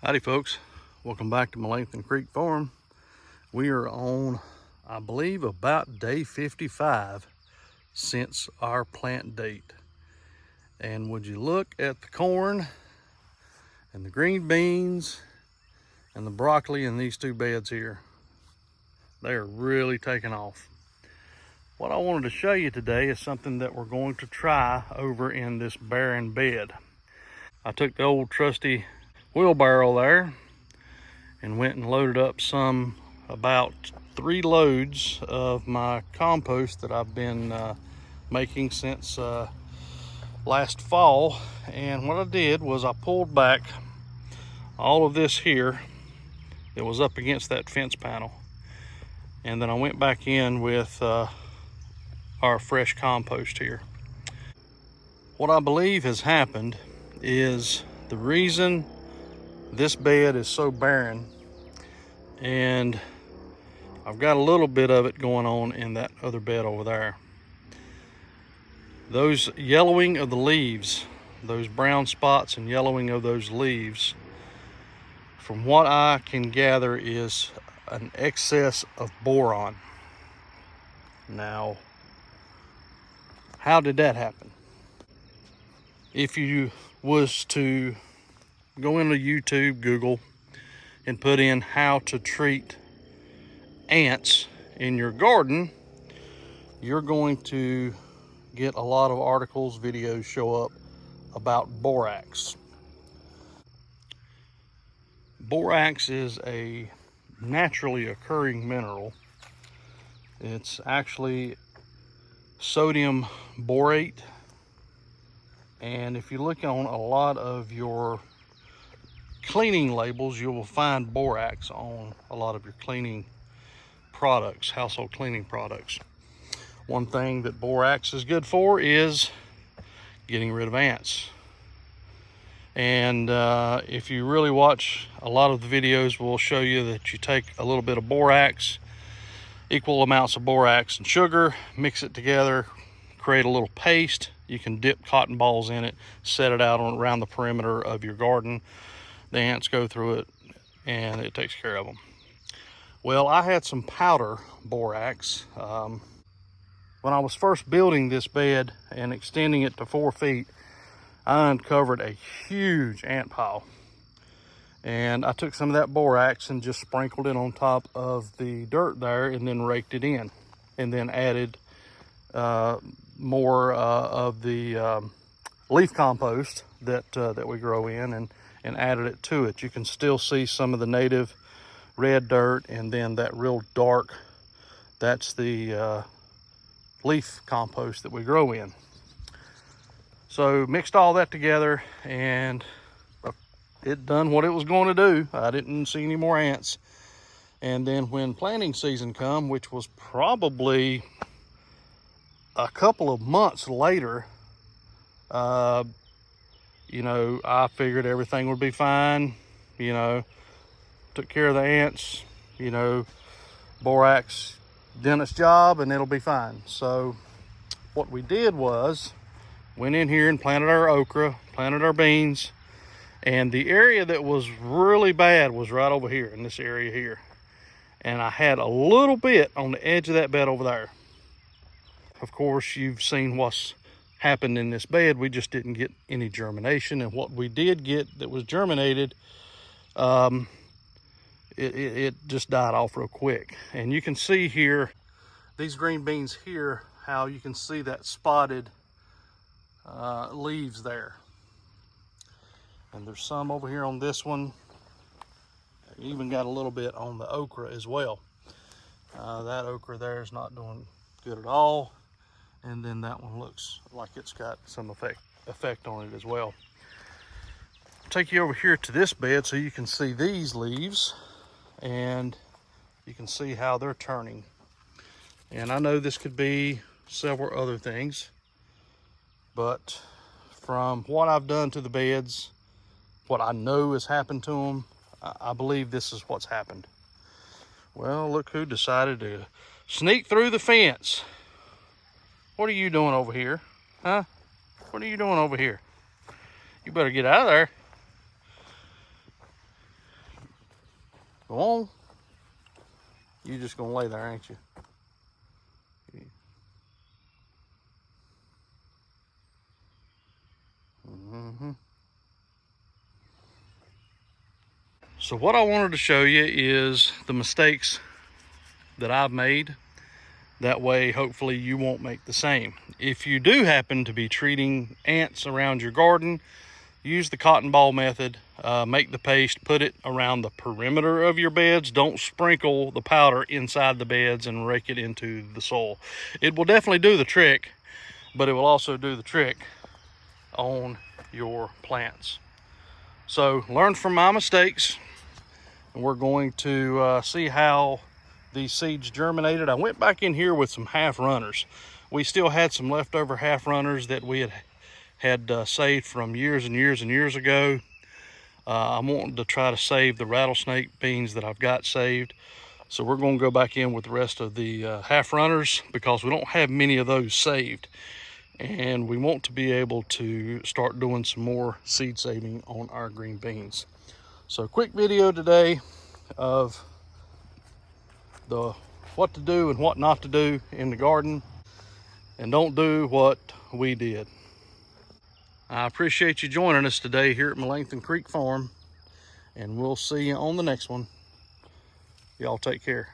Howdy folks, welcome back to Melanchthon Creek Farm. We are on, I believe, about day 55 since our plant date. And would you look at the corn and the green beans and the broccoli in these two beds here. They are really taking off. What I wanted to show you today is something that we're going to try over in this barren bed. I took the old trusty wheelbarrow there and went and loaded up about 3 loads of my compost that I've been making since last fall. And what I did was I pulled back all of this here that was up against that fence panel, and then I went back in with our fresh compost here. What I believe has happened is the reason this bed is so barren, and I've got a little bit of it going on in that other bed over there. Those yellowing of the leaves, those brown spots and yellowing of those leaves, from what I can gather, is an excess of boron. Now, how did that happen? If you was to go into YouTube, Google, and put in how to treat ants in your garden, you're going to get a lot of articles, videos show up about borax. Borax is a naturally occurring mineral. It's actually sodium borate, and if you look on a lot of your cleaning labels, you will find borax on a lot of your cleaning products, household cleaning products. One thing that borax is good for is getting rid of ants. And if you really watch a lot of the videos, will show you that you take a little bit of borax, equal amounts of borax and sugar, mix it together, create a little paste. You can dip cotton balls in it, set it out around the perimeter of your garden. The ants go through it and it takes care of them. Well, I had some powder borax. When I was first building this bed and extending it to 4 feet, I uncovered a huge ant pile. And I took some of that borax and just sprinkled it on top of the dirt there, and then raked it in, and then added more of the leaf compost that we grow in, and added it to it. You can still see some of the native red dirt, and then that real dark, that's the leaf compost that we grow in. So mixed all that together, and it done what it was going to do. I didn't see any more ants. And then when planting season come, which was probably a couple of months later, I figured everything would be fine. Took care of the ants, borax done its job, and it'll be fine. So what we did was went in here and planted our okra, planted our beans, and the area that was really bad was right over here in this area here. And I had a little bit on the edge of that bed over there. Of course, you've seen what's happened in this bed. We just didn't get any germination, and what we did get that was germinated, it just died off real quick. And you can see here, these green beans here, how you can see that spotted leaves there. And there's some over here on this one. Even got a little bit on the okra as well. That okra there is not doing good at all. And then that one looks like it's got some effect on it as well. I'll take you over here to this bed so you can see these leaves, and you can see how they're turning. And I know this could be several other things, but from what I've done to the beds, what I know has happened to them, I believe this is what's happened. Well, look who decided to sneak through the fence. What are you doing over here? Huh? What are you doing over here? You better get out of there. Go on. You just gonna lay there, ain't you? Mm-hmm. So what I wanted to show you is the mistakes that I've made. That way, hopefully you won't make the same. If you do happen to be treating ants around your garden, use the cotton ball method. Make the paste, put it around the perimeter of your beds. Don't sprinkle the powder inside the beds and rake it into the soil. It will definitely do the trick, but it will also do the trick on your plants. So learn from my mistakes, and we're going to see how these seeds germinated. I went back in here with some half runners. We still had some leftover half runners that we had saved from years and years and years ago. I'm wanting to try to save the rattlesnake beans that I've got saved. So we're going to go back in with the rest of the half runners because we don't have many of those saved. And we want to be able to start doing some more seed saving on our green beans. So quick video today of the what to do and what not to do in the garden, and don't do what we did. I appreciate you joining us today here at Melanson Creek Farm, and we'll see you on the next one. Y'all take care.